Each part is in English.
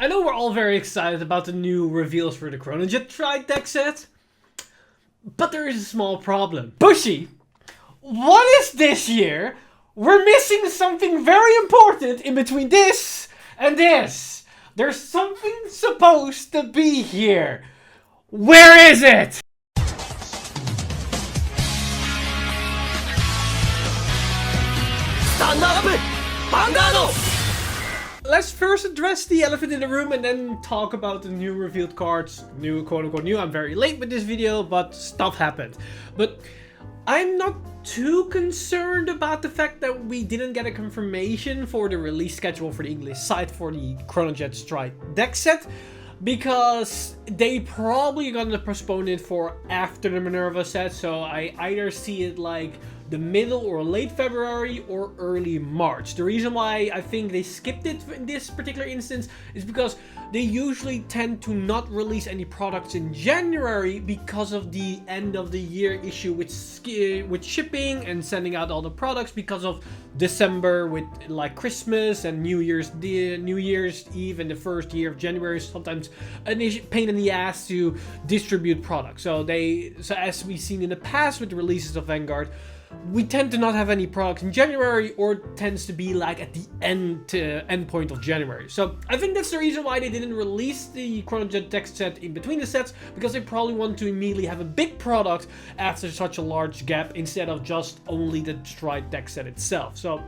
I know we're all very excited about the new reveals for the Chronojet Deckset, but there is a small problem. Bushy, what is this year? We're missing something very important in between this and this. There's something supposed to be here. Where is it? Stand up! Vanguard! Let's first address the elephant in the room and then talk about the new revealed cards. New, quote unquote new. I'm very late with this video, but stuff happened. But I'm not too concerned about the fact that we didn't get a confirmation for the release schedule for the English side for the Chronojet Strike deck set, because they probably gonna postpone it for after the Minerva set. So I either see it like the middle or late February or early March. The reason why I think they skipped it in this particular instance is because they usually tend to not release any products in January because of the end of the year issue with shipping and sending out all the products, because of December with like Christmas and New Year's Eve and the first year of January, sometimes a pain in the ass to distribute products. So as we've seen in the past with the releases of Vanguard, we tend to not have any products in January, or tends to be like at the end point of January. So I think that's the reason why they didn't release the Chronojet deck set in between the sets, because they probably want to immediately have a big product after such a large gap instead of just only the Stride deck set itself. So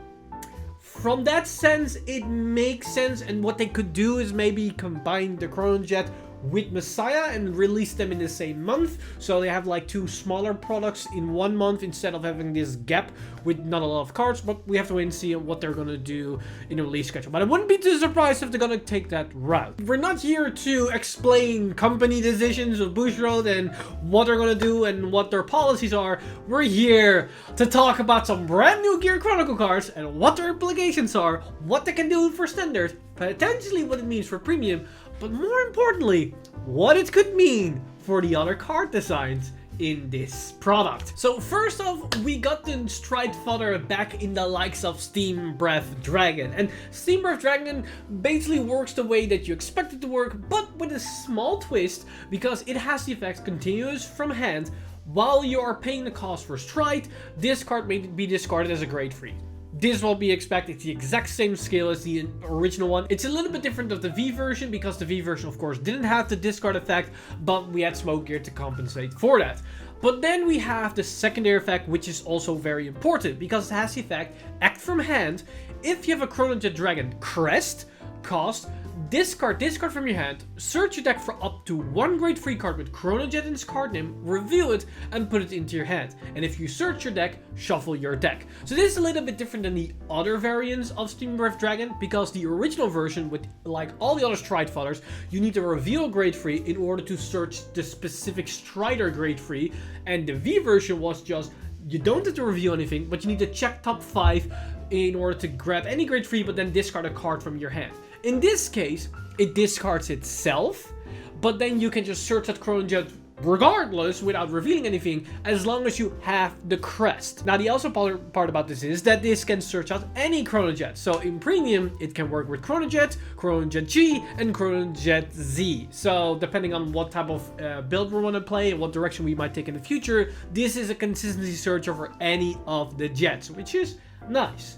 from that sense, it makes sense, and what they could do is maybe combine the Chronojet with Messiah and release them in the same month, so they have like two smaller products in 1 month instead of having this gap with not a lot of cards. But we have to wait and see what they're gonna do in the release schedule. But I wouldn't be too surprised if they're gonna take that route. We're not here to explain company decisions of Bushiroad and what they're gonna do and what their policies are. We're here to talk about some brand new Gear Chronicle cards and what their implications are, what they can do for standard, potentially what it means for premium, but more importantly, what it could mean for the other card designs in this product. So first off, we got the Stride fodder back in the likes of Steam Breath Dragon. And Steam Breath Dragon basically works the way that you expect it to work, but with a small twist, because it has the effect continuous from hand. While you are paying the cost for Stride, this card may be discarded as a grade free. This will be expected. It's the exact same scale as the original one. It's a little bit different of the V version, because the V version of course didn't have the discard effect, but we had Smoke Gear to compensate for that. But then we have the secondary effect, which is also very important, because it has the effect act from hand. If you have a Chronojet Dragon crest, cost, discard from your hand, search your deck for up to one grade free card with Chronojet in its card name, reveal it, and put it into your hand. And if you search your deck, shuffle your deck. So this is a little bit different than the other variants of Steam Breath Dragon, because the original version, with like all the other Stride fodders, you need to reveal grade free in order to search the specific Strider grade free, and the V version was just, you don't have to reveal anything, but you need to check top 5 in order to grab any grade free, but then discard a card from your hand. In this case, it discards itself, but then you can just search that Chronojet regardless without revealing anything, as long as you have the crest. Now the also part about this is that this can search out any Chronojet. So in premium, it can work with Chronojet, Chronojet G, and Chronojet Z. So depending on what type of build we want to play and what direction we might take in the future, this is a consistency search over any of the jets, which is nice.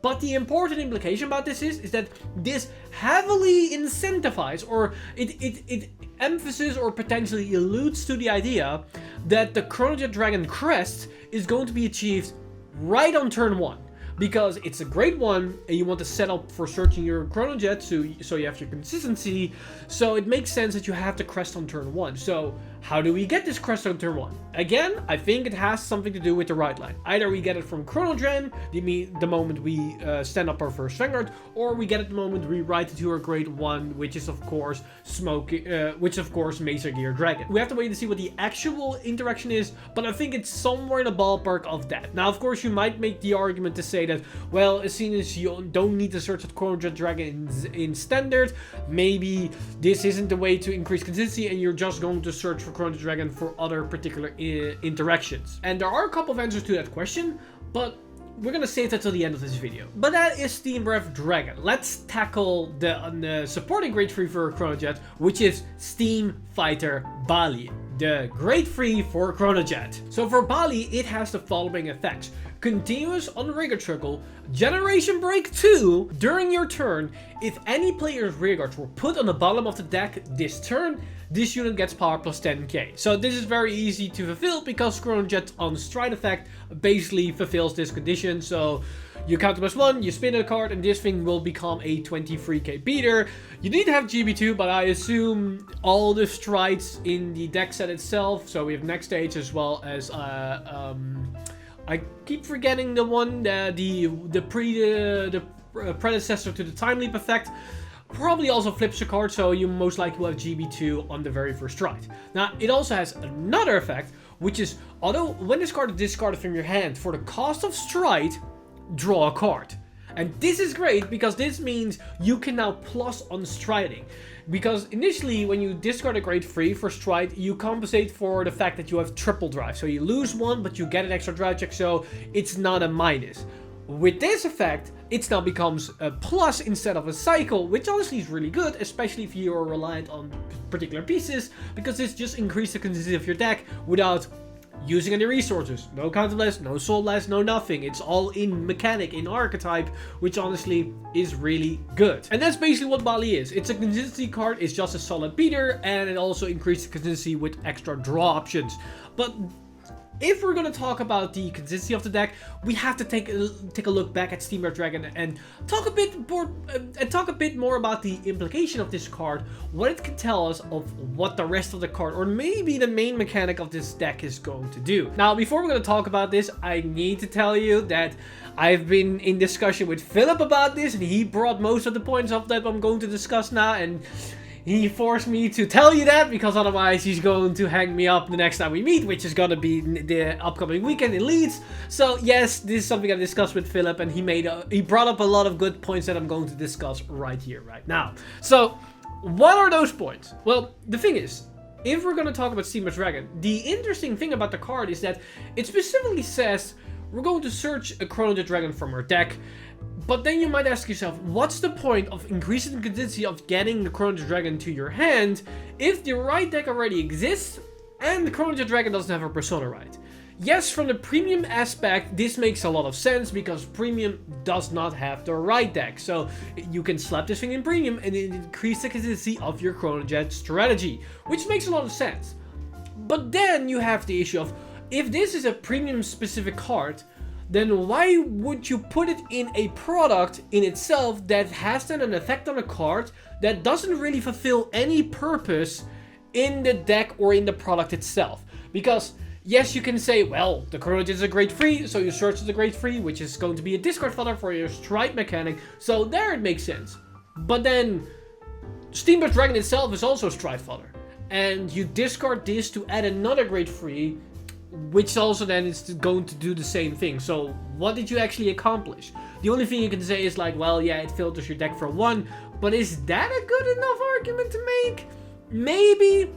But the important implication about this is that this heavily incentivizes, or it emphasizes or potentially alludes to the idea that the Chronojet Dragon crest is going to be achieved right on turn 1. Because it's a grade 1 and you want to set up for searching your Chronojet, so you have your consistency. So it makes sense that you have the crest on turn 1. So how do we get this crest on turn 1? Again, I think it has something to do with the right line. Either we get it from Chronogen, the moment we stand up our first Vanguard, or we get it the moment we write it to our grade 1, which is of course Macer Gear Dragon. We have to wait to see what the actual interaction is, but I think it's somewhere in the ballpark of that. Now of course you might make the argument to say that, well, as soon as you don't need to search that Chronojet Dragon in standard, maybe this isn't the way to increase consistency and you're just going to search for Chronojet Dragon for other particular interactions. And there are a couple of answers to that question, but we're gonna save that till the end of this video. But that is Steam Rev Dragon. Let's tackle the supporting grade 3 for Chronojet, which is Steam Fighter Bali, the grade 3 for Chronojet. So for Bali, it has the following effects. Continuous on the rear circle, Generation Break 2, during your turn, if any player's rear guards were put on the bottom of the deck this turn, this unit gets power plus 10k. So this is very easy to fulfill because Chronojet on stride effect basically fulfills this condition. So you count plus 1, you spin a card, and this thing will become a 23k beater. You need to have GB2, but I assume all the strides in the deck set itself. So we have next stage as well as I keep forgetting the one, the predecessor to the time leap effect. Probably also flips a card, so you most likely will have GB2 on the very first stride. Now, it also has another effect, which is, although when this card is discarded from your hand, for the cost of stride, draw a card. And this is great because this means you can now plus on striding. Because initially, when you discard a grade 3 for stride, you compensate for the fact that you have triple drive. So you lose one, but you get an extra drive check, so it's not a minus. With this effect, it now becomes a plus instead of a cycle, which honestly is really good, especially if you are reliant on particular pieces, because this just increases the consistency of your deck without using any resources. No counterblast, no soul blast, no nothing. It's all in mechanic, in archetype, which honestly is really good. And that's basically what Bali is. It's a consistency card, it's just a solid beater, and it also increases consistency with extra draw options. But if we're going to talk about the consistency of the deck, we have to take a look back at Steam Rev Dragon and talk a bit more about the implication of this card, what it can tell us of what the rest of the card, or maybe the main mechanic of this deck is going to do. Now, before we're going to talk about this, I need to tell you that I've been in discussion with Philip about this, and he brought most of the points up that I'm going to discuss now, and he forced me to tell you that because otherwise he's going to hang me up the next time we meet, which is going to be the upcoming weekend in Leeds. So yes, this is something I discussed with Philip, and he brought up a lot of good points that I'm going to discuss right here, right now. So what are those points? Well, the thing is, if we're going to talk about Steam Rev Dragon, the interesting thing about the card is that it specifically says we're going to search a Chronojet Dragon from our deck. But then you might ask yourself, what's the point of increasing the consistency of getting the Chronojet Dragon to your hand if the right deck already exists and the Chronojet Dragon doesn't have a persona right? Yes, from the premium aspect, this makes a lot of sense because premium does not have the right deck. So you can slap this thing in premium and it increases the consistency of your Chronojet strategy, which makes a lot of sense. But then you have the issue of, if this is a premium specific card, then why would you put it in a product in itself that has then an effect on a card that doesn't really fulfill any purpose in the deck or in the product itself? Because yes, you can say, well, the Chronojet is a grade 3, so you search as a grade 3, which is going to be a discard fodder for your strike mechanic, so there it makes sense. But then Steam Rev Dragon itself is also strike fodder, and you discard this to add another grade 3, which also then is going to do the same thing. So what did you actually accomplish? The only thing you can say is like, well, yeah, it filters your deck for 1, but is that a good enough argument to make? Maybe.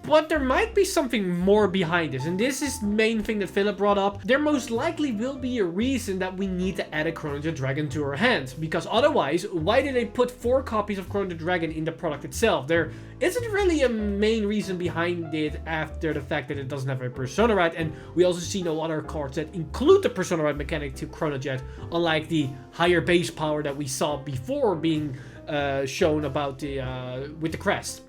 But there might be something more behind this, and this is the main thing that Philip brought up. There most likely will be a reason that we need to add a Chronojet Dragon to our hands, because otherwise, why did they put 4 copies of Chronojet Dragon in the product itself? There isn't really a main reason behind it after the fact that it doesn't have a persona right, and we also see no other cards that include the persona right mechanic to Chronojet, unlike the higher base power that we saw before being shown about with the crest.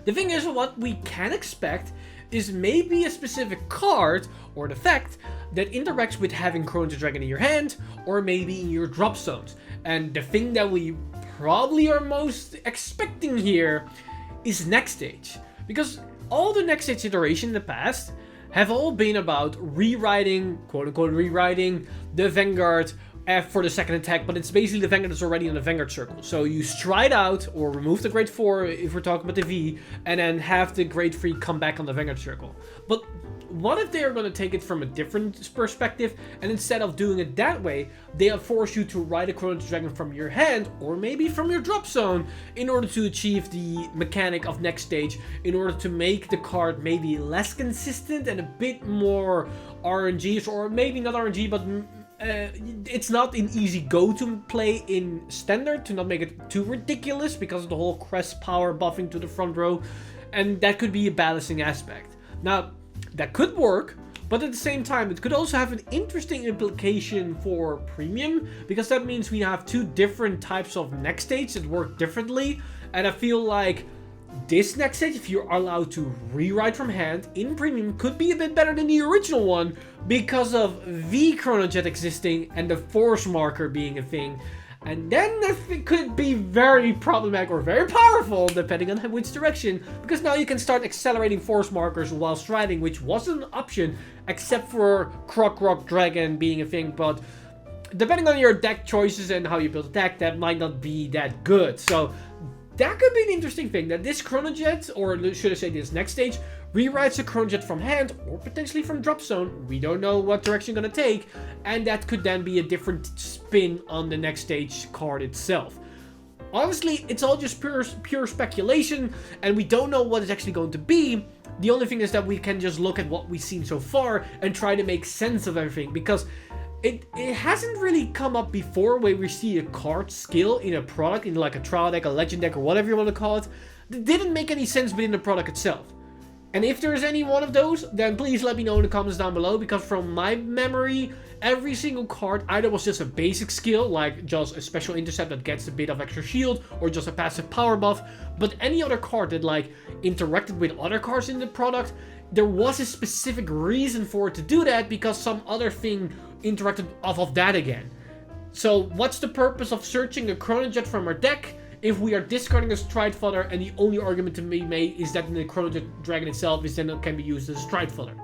The thing is, what we can expect is maybe a specific card or an effect that interacts with having Chronojet Dragon in your hand, or maybe in your drop zones. And the thing that we probably are most expecting here is next stage. Because all the next stage iteration in the past have all been about rewriting, quote unquote rewriting, the Vanguard for the second attack, but it's basically the Vanguard that's already in the Vanguard circle. So you stride out or remove the grade 4 if we're talking about the V, and then have the grade 3 come back on the Vanguard circle. But what if they are going to take it from a different perspective, and instead of doing it that way, they force you to ride a Chronojet Dragon from your hand or maybe from your drop zone in order to achieve the mechanic of next stage, in order to make the card maybe less consistent and a bit more RNG, or maybe not RNG, but it's not an easy go-to play in standard, to not make it too ridiculous because of the whole crest power buffing to the front row, and that could be a balancing aspect. Now, that could work, but at the same time, it could also have an interesting implication for premium, because that means we have two different types of next stage that work differently, and I feel like this next stage, if you're allowed to rewrite from hand in premium, could be a bit better than the original one because of the Chronojet existing and the force marker being a thing. And then it could be very problematic or very powerful, depending on which direction, because now you can start accelerating force markers while striding, which wasn't an option, except for Croc Rock Dragon being a thing, but depending on your deck choices and how you build a deck, that might not be that good. So that could be an interesting thing, that this Chronojet, or should I say this next stage, rewrites a Chronojet from hand, or potentially from drop zone. We don't know what direction gonna take, and that could then be a different spin on the next stage card itself. Honestly, it's all just pure speculation, and we don't know what it's actually going to be. The only thing is that we can just look at what we've seen so far and try to make sense of everything, because it hasn't really come up before where we see a card skill in a product, in like a trial deck, a legend deck, or whatever you want to call it, that didn't make any sense within the product itself. And if there's any one of those, then please let me know in the comments down below, because from my memory, every single card either was just a basic skill, like just a special intercept that gets a bit of extra shield, or just a passive power buff, but any other card that like interacted with other cards in the product, there was a specific reason for it to do that, because some other thing interacted off of that again. So what's the purpose of searching a Chronojet from our deck if we are discarding a Stride Fodder, and the only argument to be made is that the Chronojet Dragon itself is then can be used as a Stride Fodder?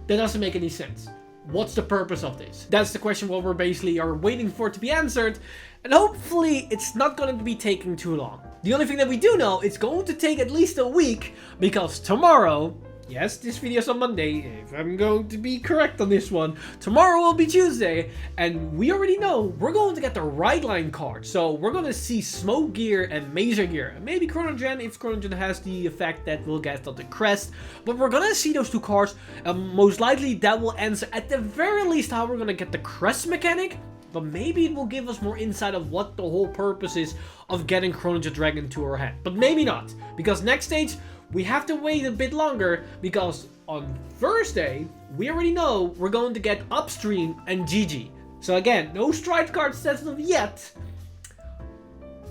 That doesn't make any sense. What's the purpose of this? That's the question what we're basically are waiting for to be answered, and hopefully it's not going to be taking too long. The only thing that we do know, it's going to take at least a week, because tomorrow, yes, this video is on Monday, if I'm going to be correct on this one, tomorrow will be Tuesday, and we already know we're going to get the right line card. So we're going to see Smoke Gear and Mazer Gear, and maybe Chronogen if Chronogen has the effect that we'll get on the crest, but we're going to see those two cards, and most likely that will answer at the very least how we're going to get the crest mechanic, but maybe it will give us more insight of what the whole purpose is of getting Chronojet Dragon to our hand. But maybe not, because next stage, we have to wait a bit longer, because on Thursday, we already know we're going to get Upstream and GG. So again, no Stride cards as of yet,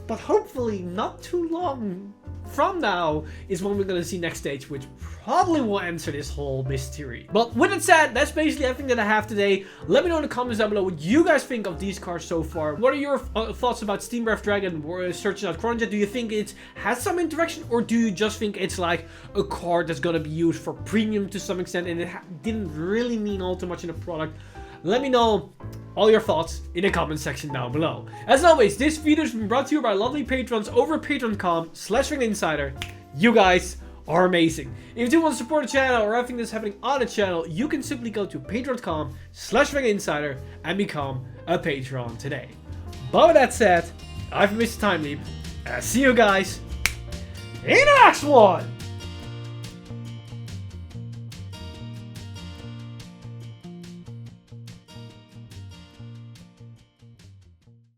but hopefully not too long from now is when we're going to see next stage, which probably will answer this whole mystery. But with that said, that's basically everything that I have today. Let me know in the comments down below what you guys think of these cards so far. What are your thoughts about Steam Breath Dragon searching out Chronojet? Do you think it has some interaction, or do you just think it's like a card that's going to be used for premium to some extent and it didn't really mean all too much in the product? Let me know all your thoughts in the comment section down below. As always, this video has been brought to you by lovely patrons over at patreon.com/insider. You guys are amazing. If you do want to support the channel or everything that's happening on the channel, you can simply go to patreon.com/insider and become a patron today. But with that said, I've been Mr. Time Leap, and I'll see you guys in the next one!